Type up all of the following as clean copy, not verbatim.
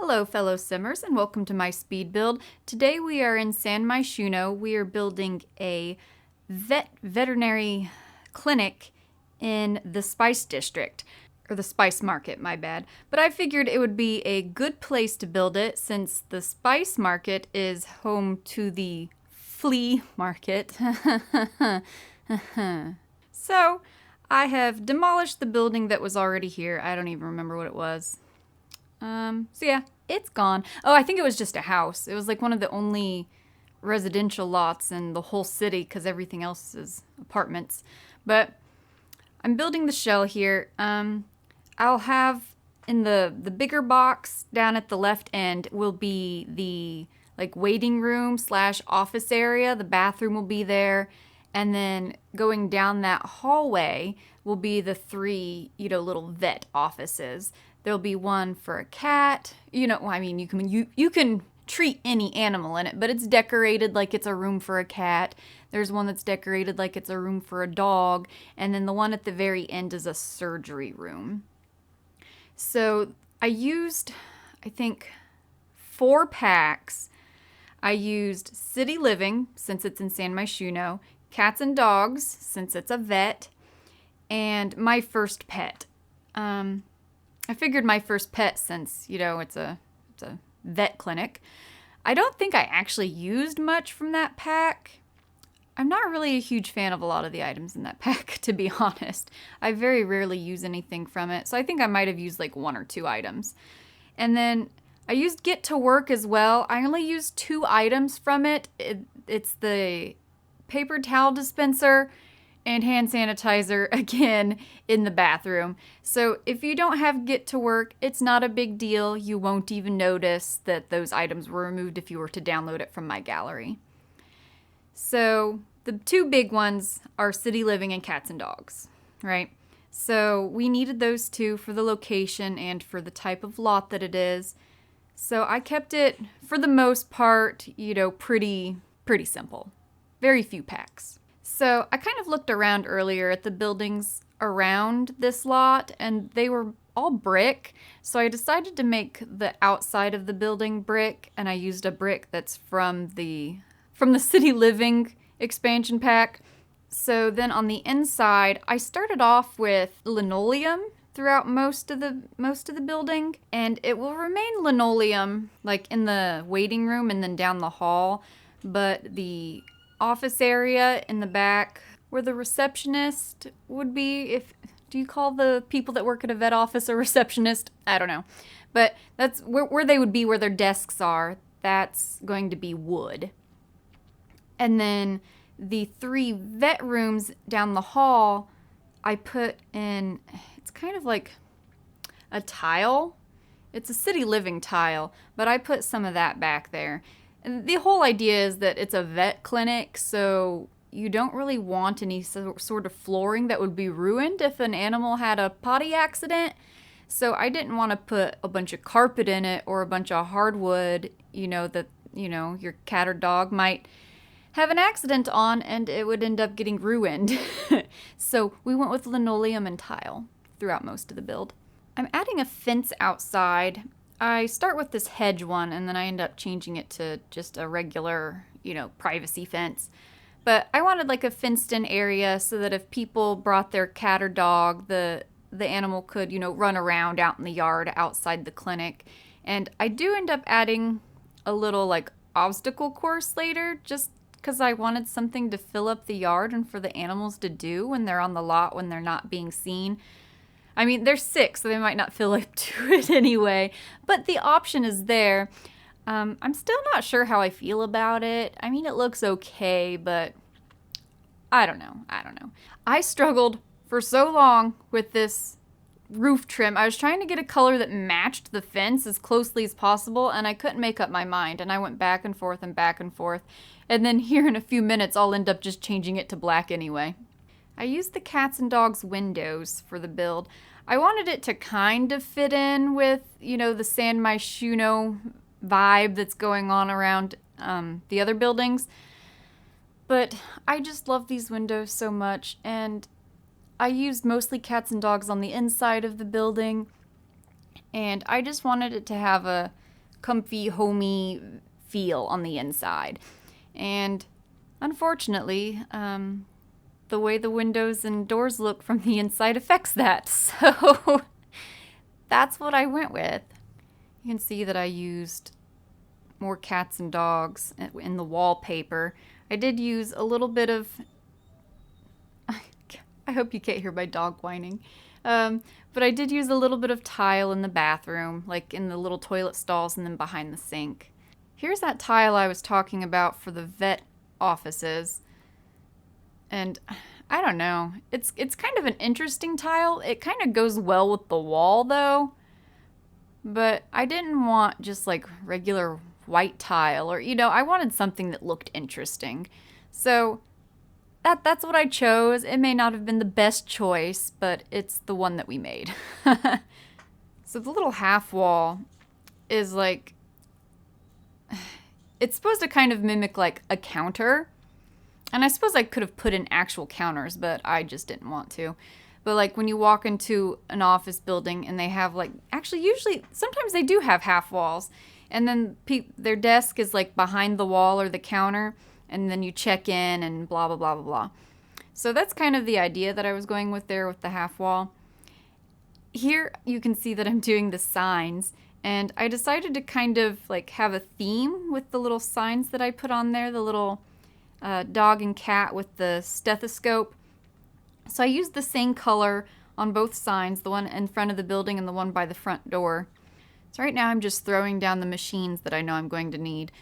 Hello fellow simmers and welcome to my speed build. Today we are in Myshuno. We are building a veterinary clinic in the Spice District, or the Spice Market, my bad. But I figured it would be a good place to build it since the Spice Market is home to the flea market. So I have demolished the building that was already here. I don't even remember what it was. So yeah, it's gone. Oh, I think it was just a house. It was like one of the only residential lots in the whole city because everything else is apartments. But I'm building the shell here. I'll have in the bigger box down at the left end will be the like waiting room / office area. The bathroom will be there. And then going down that hallway will be the three, little vet offices. There'll be one for a cat. You can treat any animal in it, but it's decorated like it's a room for a cat. There's one that's decorated like it's a room for a dog, and then the one at the very end is a surgery room. So I used, I think, 4 packs. I used City Living, since it's in Myshuno, Cats and Dogs, since it's a vet, and My First Pet. I figured My First Pet, since, it's a vet clinic. I don't think I actually used much from that pack. I'm not really a huge fan of a lot of the items in that pack, to be honest. I very rarely use anything from it, so I think I might have used like 1 or 2 items. And then I used Get to Work as well. I only used 2 items from it. It's the paper towel dispenser and hand sanitizer, again, in the bathroom. So if you don't have Get to Work, it's not a big deal. You won't even notice that those items were removed if you were to download it from my gallery. So the 2 big ones are City Living and Cats and Dogs, right? So we needed those 2 for the location and for the type of lot that it is. So I kept it, for the most part, pretty simple. Very few packs. So I kind of looked around earlier at the buildings around this lot, and they were all brick. So I decided to make the outside of the building brick, and I used a brick that's from the City Living expansion pack. So then on the inside, I started off with linoleum throughout most of the building, and it will remain linoleum like in the waiting room and then down the hall, but the office area in the back where the receptionist would be, do you call the people that work at a vet office a receptionist? I don't know. But that's where they would be, where their desks are. That's going to be wood. And then the 3 vet rooms down the hall, I put in, it's kind of like a tile. It's a City Living tile, but I put some of that back there. And the whole idea is that it's a vet clinic, so you don't really want any sort of flooring that would be ruined if an animal had a potty accident. So I didn't want to put a bunch of carpet in it or a bunch of hardwood, that your cat or dog might have an accident on and it would end up getting ruined. So we went with linoleum and tile throughout most of the build. I'm adding a fence outside. I start with this hedge one, and then I end up changing it to just a regular, privacy fence. But I wanted like a fenced-in area so that if people brought their cat or dog, the animal could, run around out in the yard outside the clinic. And I do end up adding a little like obstacle course later, just because I wanted something to fill up the yard and for the animals to do when they're on the lot, when they're not being seen. I mean, they're sick, so they might not feel up to it anyway, but the option is there. I'm still not sure how I feel about it. I mean, it looks okay, but I don't know. I struggled for so long with this roof trim. I was trying to get a color that matched the fence as closely as possible, and I couldn't make up my mind, and I went back and forth, and then here in a few minutes, I'll end up just changing it to black anyway. I used the Cats and Dogs windows for the build. I wanted it to kind of fit in with, the Myshuno vibe that's going on around the other buildings. But I just love these windows so much, and I used mostly Cats and Dogs on the inside of the building, and I just wanted it to have a comfy, homey feel on the inside. And unfortunately, the way the windows and doors look from the inside affects that. So that's what I went with. You can see that I used more cats and dogs in the wallpaper. I did use a little bit of... I hope you can't hear my dog whining. But I did use a little bit of tile in the bathroom, like in the little toilet stalls and then behind the sink. Here's that tile I was talking about for the vet offices. And I don't know. It's kind of an interesting tile. It kind of goes well with the wall though. But I didn't want just like regular white tile or, I wanted something that looked interesting. So that's what I chose. It may not have been the best choice, but it's the one that we made. So the little half wall is like, it's supposed to kind of mimic like a counter. And I suppose I could have put in actual counters, but I just didn't want to. But like when you walk into an office building and they have like, actually usually, sometimes they do have half walls. And then their desk is like behind the wall or the counter. And then you check in and blah, blah, blah, blah, blah. So that's kind of the idea that I was going with there with the half wall. Here you can see that I'm doing the signs. And I decided to kind of like have a theme with the little signs that I put on there. The little dog and cat with the stethoscope. So I used the same color on both signs, the one in front of the building and the one by the front door. So right now I'm just throwing down the machines that I know I'm going to need.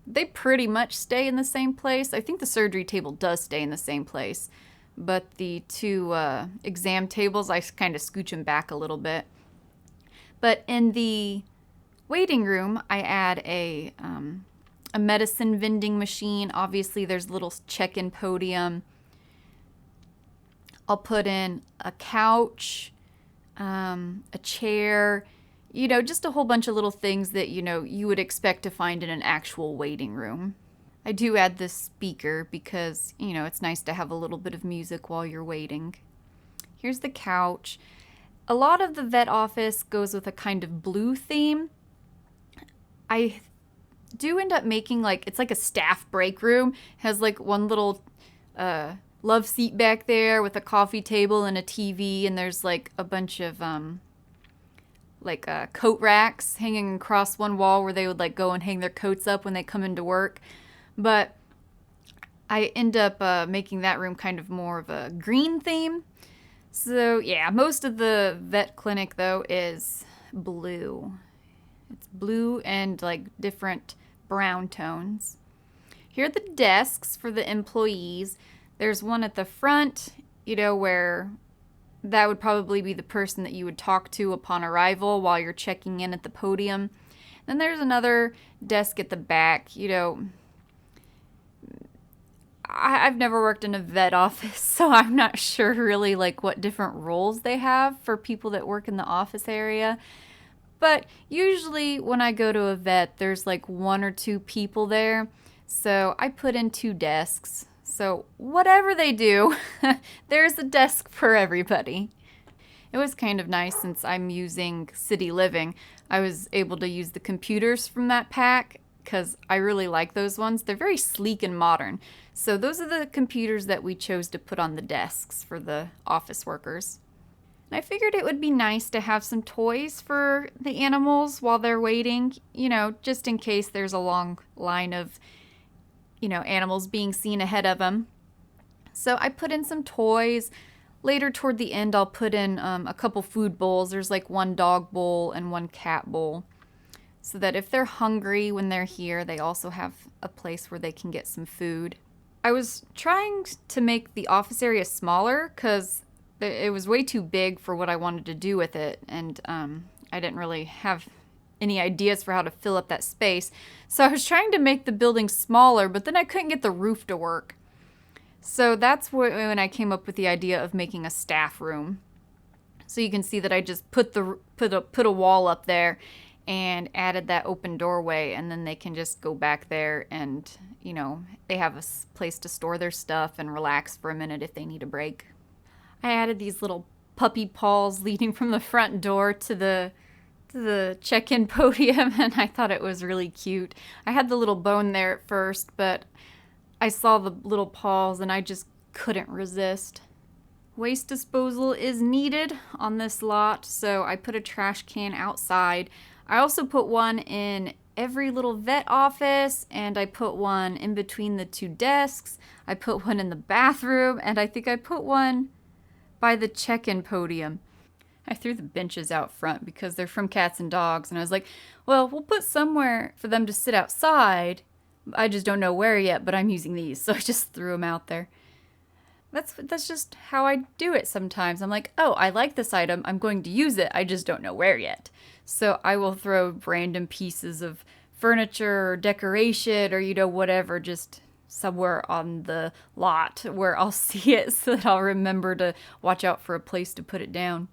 They pretty much stay in the same place. I think the surgery table does stay in the same place. But the two exam tables, I kind of scooch them back a little bit. But in the waiting room, I add a medicine vending machine. Obviously, there's a little check-in podium. I'll put in a couch, a chair, just a whole bunch of little things that, you would expect to find in an actual waiting room. I do add this speaker because, it's nice to have a little bit of music while you're waiting. Here's the couch. A lot of the vet office goes with a kind of blue theme. I do end up making it's like a staff break room. It has like one little love seat back there with a coffee table and a TV, and there's like a bunch of coat racks hanging across one wall where they would like go and hang their coats up when they come into work. But I end up making that room kind of more of a green theme. So yeah, most of the vet clinic though is blue. It's blue and like different brown tones. Here are the desks for the employees. There's one at the front, where that would probably be the person that you would talk to upon arrival while you're checking in at the podium. Then there's another desk at the back. I've never worked in a vet office, so I'm not sure really what different roles they have for people that work in the office area. But usually when I go to a vet, there's one or two people there. So I put in 2 desks. So whatever they do, there's a desk for everybody. It was kind of nice since I'm using City Living. I was able to use the computers from that pack because I really like those ones. They're very sleek and modern. So those are the computers that we chose to put on the desks for the office workers. And I figured it would be nice to have some toys for the animals while they're waiting, just in case there's a long line of animals being seen ahead of them. So I put in some toys. Later toward the end, I'll put in a couple food bowls. There's 1 dog bowl and 1 cat bowl. So that if they're hungry when they're here, they also have a place where they can get some food. I was trying to make the office area smaller because it was way too big for what I wanted to do with it. And I didn't really have any ideas for how to fill up that space. So I was trying to make the building smaller, but then I couldn't get the roof to work. So that's when I came up with the idea of making a staff room. So you can see that I just put a wall up there and added that open doorway, and then they can just go back there and, they have a place to store their stuff and relax for a minute if they need a break. I added these little puppy paws leading from the front door to the the check-in podium, and I thought it was really cute. I had the little bone there at first, but I saw the little paws and I just couldn't resist. Waste disposal is needed on this lot, so I put a trash can outside. I also put one in every little vet office, and I put one in between the two desks. I put one in the bathroom, and I think I put one by the check-in podium. I threw the benches out front because they're from cats and dogs, and I was like, well, we'll put somewhere for them to sit outside. I just don't know where yet, but I'm using these, so I just threw them out there. That's just how I do it sometimes. I'm like, oh, I like this item. I'm going to use it. I just don't know where yet. So I will throw random pieces of furniture or decoration or, whatever, just somewhere on the lot where I'll see it so that I'll remember to watch out for a place to put it down.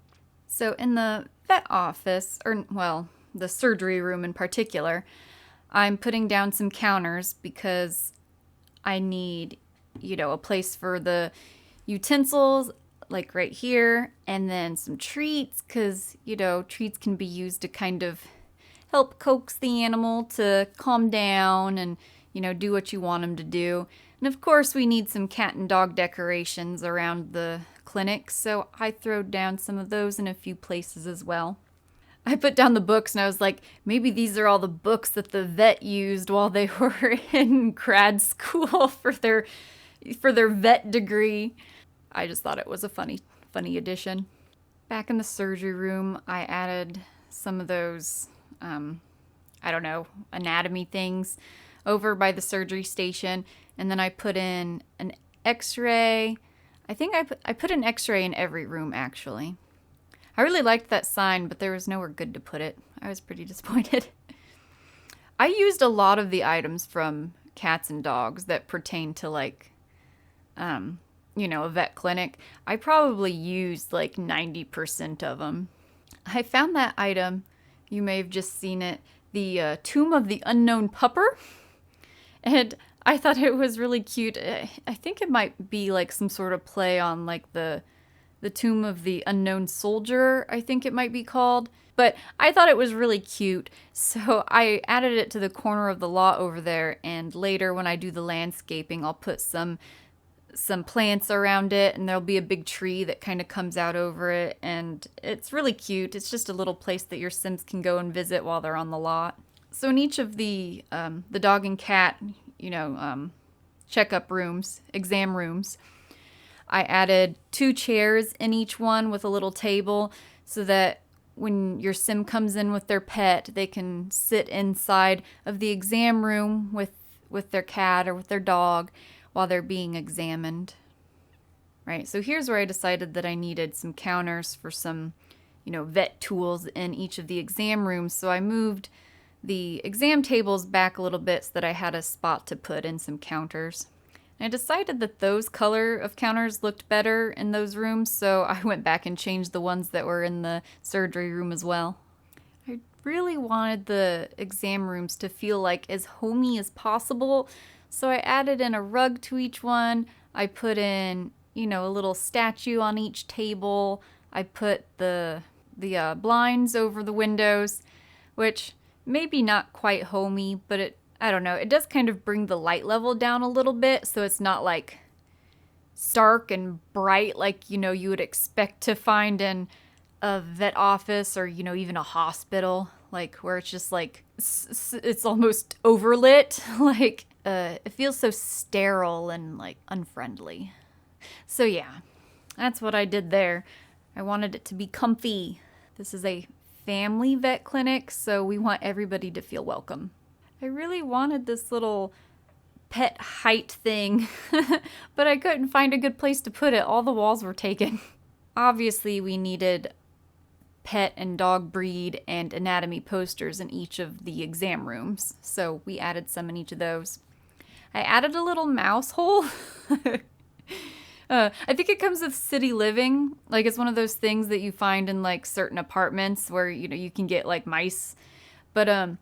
So in the vet office, or, well, the surgery room in particular, I'm putting down some counters because I need a place for the utensils, like right here, and then some treats, because, treats can be used to kind of help coax the animal to calm down and, do what you want them to do. And of course, we need some cat and dog decorations around the clinic, so I throw down some of those in a few places as well. I put down the books and I was like, maybe these are all the books that the vet used while they were in grad school for their vet degree. I just thought it was a funny addition. Back in the surgery room, I added some of those, anatomy things over by the surgery station. And then I put in an x-ray. I think I put an x-ray in every room, actually. I really liked that sign, but there was nowhere good to put it. I was pretty disappointed. I used a lot of the items from cats and dogs that pertain to, like, a vet clinic. I probably used like 90% of them. I found that item, you may have just seen it, the Tomb of the Unknown Pupper. And I thought it was really cute. I think it might be like some sort of play on like the Tomb of the Unknown Soldier, I think it might be called. But I thought it was really cute, so I added it to the corner of the lot over there, and later when I do the landscaping, I'll put some plants around it, and there'll be a big tree that kind of comes out over it, and it's really cute. It's just a little place that your Sims can go and visit while they're on the lot. So in each of the dog and cat, checkup rooms, exam rooms, I added 2 chairs in each one with a little table so that when your Sim comes in with their pet, they can sit inside of the exam room with their cat or with their dog while they're being examined. Right, so here's where I decided that I needed some counters for some, vet tools in each of the exam rooms. So I moved the exam tables back a little bit so that I had a spot to put in some counters. And I decided that those color of counters looked better in those rooms, so I went back and changed the ones that were in the surgery room as well. I really wanted the exam rooms to feel like as homey as possible, so I added in a rug to each one. I put in, a little statue on each table. I put the blinds over the windows, which maybe not quite homey, but I don't know, it does kind of bring the light level down a little bit, so it's not like stark and bright like, you would expect to find in a vet office or, even a hospital, like where it's just like, it's almost overlit, like it feels so sterile and like unfriendly. So yeah, that's what I did there. I wanted it to be comfy. This is a family vet clinic, so we want everybody to feel welcome. I really wanted this little pet height thing, but I couldn't find a good place to put it. All the walls were taken. Obviously, we needed pet and dog breed and anatomy posters in each of the exam rooms, so we added some in each of those. I added a little mouse hole. I think it comes with City Living. Like, it's one of those things that you find in, like, certain apartments where, you can get, like, mice. But,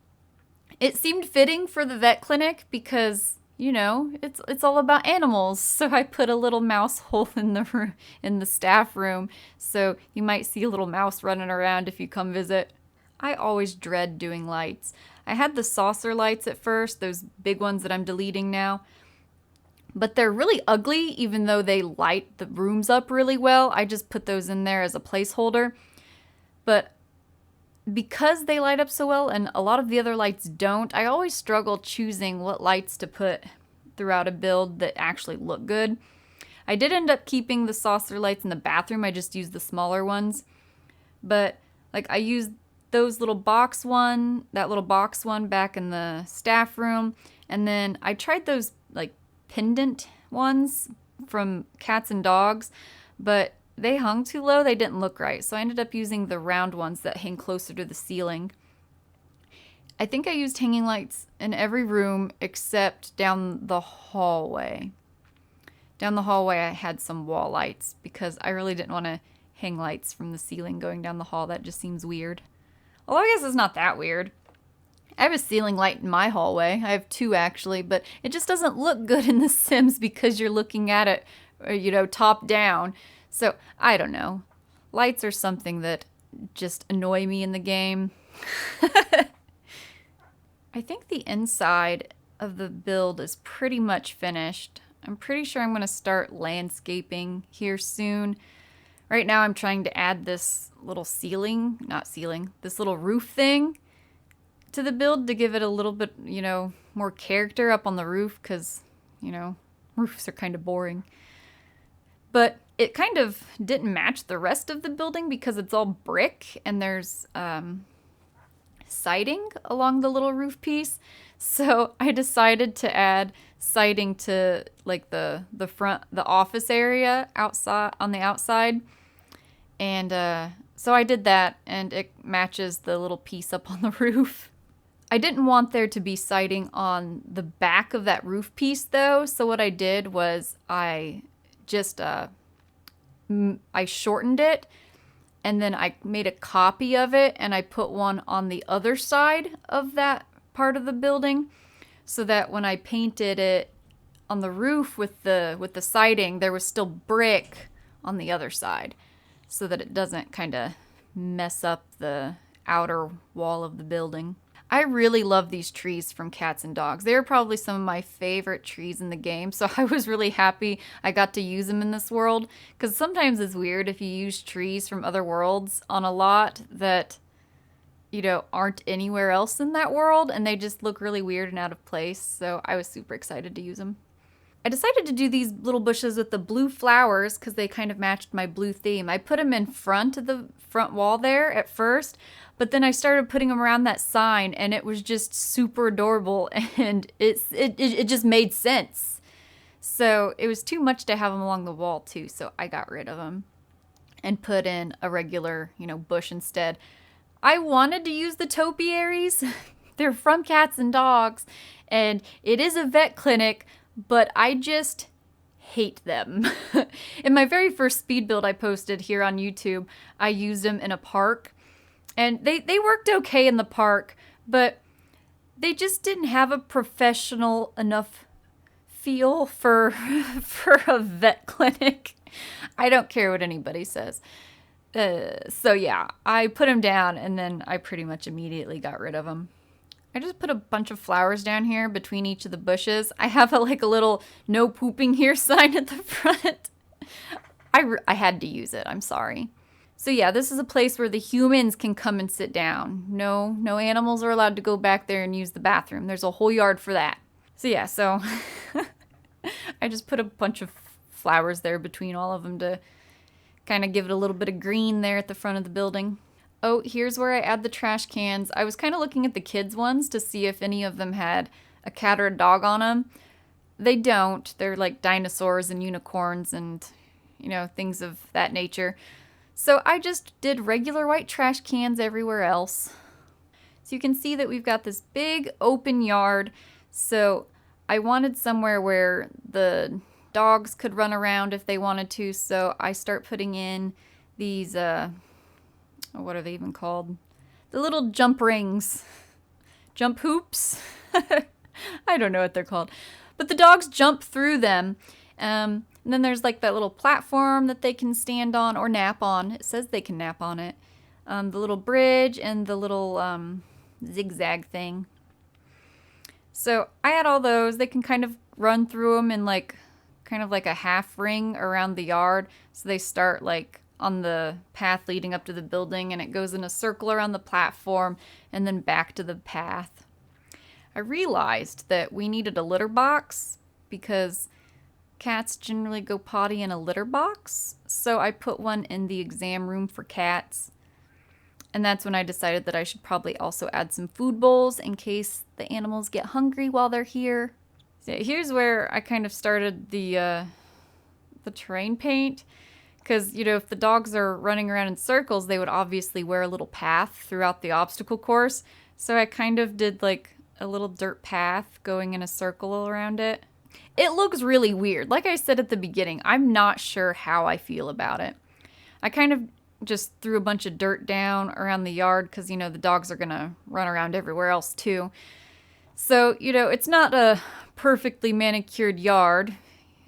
it seemed fitting for the vet clinic because, it's all about animals. So I put a little mouse hole in the staff room. So you might see a little mouse running around if you come visit. I always dread doing lights. I had the saucer lights at first, those big ones that I'm deleting now. But they're really ugly, even though they light the rooms up really well. I just put those in there as a placeholder. But because they light up so well and a lot of the other lights don't, I always struggle choosing what lights to put throughout a build that actually look good. I did end up keeping the saucer lights in the bathroom. I just used the smaller ones. But like I used that little box one back in the staff room. And then I tried those like pendant ones from cats and dogs, but they hung too low. They didn't look right. So I ended up using the round ones that hang closer to the ceiling. I think I used hanging lights in every room except down the hallway. Down the hallway, I had some wall lights because I really didn't want to hang lights from the ceiling going down the hall. That just seems weird. Although I guess it's not that weird. I have a ceiling light in my hallway. I have two actually, but it just doesn't look good in The Sims because you're looking at it, top down. So, I don't know. Lights are something that just annoy me in the game. I think the inside of the build is pretty much finished. I'm pretty sure I'm going to start landscaping here soon. Right now I'm trying to add this little this little roof thing to the build to give it a little bit, more character up on the roof because, roofs are kind of boring. But it kind of didn't match the rest of the building because it's all brick and there's siding along the little roof piece. So I decided to add siding to like the front, the office area outside on the outside. And so I did that and it matches the little piece up on the roof. I didn't want there to be siding on the back of that roof piece though. So what I did was I just I shortened it and then I made a copy of it and I put one on the other side of that part of the building so that when I painted it on the roof with the siding, there was still brick on the other side so that it doesn't kind of mess up the outer wall of the building. I really love these trees from Cats and Dogs. They're probably some of my favorite trees in the game, so I was really happy I got to use them in this world, because sometimes it's weird if you use trees from other worlds on a lot that, aren't anywhere else in that world, and they just look really weird and out of place, so I was super excited to use them. I decided to do these little bushes with the blue flowers because they kind of matched my blue theme. I put them in front of the front wall there at first, but then I started putting them around that sign and it was just super adorable and it just made sense. So it was too much to have them along the wall too, so I got rid of them and put in a regular, bush instead. I wanted to use the topiaries. They're from Cats and Dogs and it is a vet clinic, but I just hate them. In my very first speed build I posted here on YouTube, I used them in a park. And they worked okay in the park, but they just didn't have a professional enough feel for a vet clinic. I don't care what anybody says. So yeah, I put them down and then I pretty much immediately got rid of them. I just put a bunch of flowers down here between each of the bushes. I have a little no pooping here sign at the front. I had to use it. I'm sorry. So yeah, this is a place where the humans can come and sit down. No animals are allowed to go back there and use the bathroom. There's a whole yard for that. So yeah, I just put a bunch of flowers there between all of them to kind of give it a little bit of green there at the front of the building. Oh, here's where I add the trash cans. I was kind of looking at the kids' ones to see if any of them had a cat or a dog on them. They don't. They're like dinosaurs and unicorns and, things of that nature. So I just did regular white trash cans everywhere else. So you can see that we've got this big open yard. So I wanted somewhere where the dogs could run around if they wanted to. So I start putting in these, what are they even called? The little jump rings. Jump hoops? I don't know what they're called. But the dogs jump through them. And then there's like that little platform that they can stand on or nap on. It says they can nap on it. the little bridge and the little zigzag thing. So I had all those. They can kind of run through them in like kind of like a half ring around the yard. So they start like on the path leading up to the building, and it goes in a circle around the platform and then back to the path. I realized that we needed a litter box because cats generally go potty in a litter box. So I put one in the exam room for cats. And that's when I decided that I should probably also add some food bowls in case the animals get hungry while they're here. So here's where I kind of started the terrain paint. Because, you know, if the dogs are running around in circles, they would obviously wear a little path throughout the obstacle course. So I kind of did like a little dirt path going in a circle around it. It looks really weird. Like I said at the beginning, I'm not sure how I feel about it. I kind of just threw a bunch of dirt down around the yard because, you know, the dogs are going to run around everywhere else too. So, you know, it's not a perfectly manicured yard.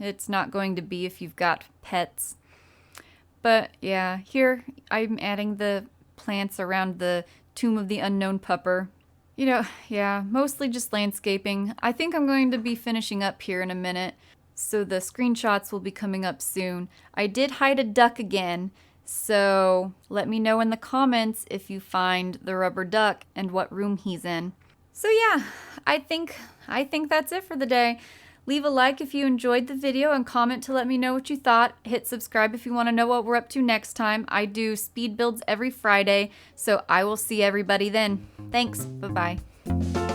It's not going to be if you've got pets. But yeah, here I'm adding the plants around the Tomb of the Unknown Pupper. You know, yeah, mostly just landscaping. I think I'm going to be finishing up here in a minute, so the screenshots will be coming up soon. I did hide a duck again, so let me know in the comments if you find the rubber duck and what room he's in. So yeah, I think that's it for the day. Leave a like if you enjoyed the video and comment to let me know what you thought. Hit subscribe if you want to know what we're up to next time. I do speed builds every Friday, so I will see everybody then. Thanks. Bye-bye.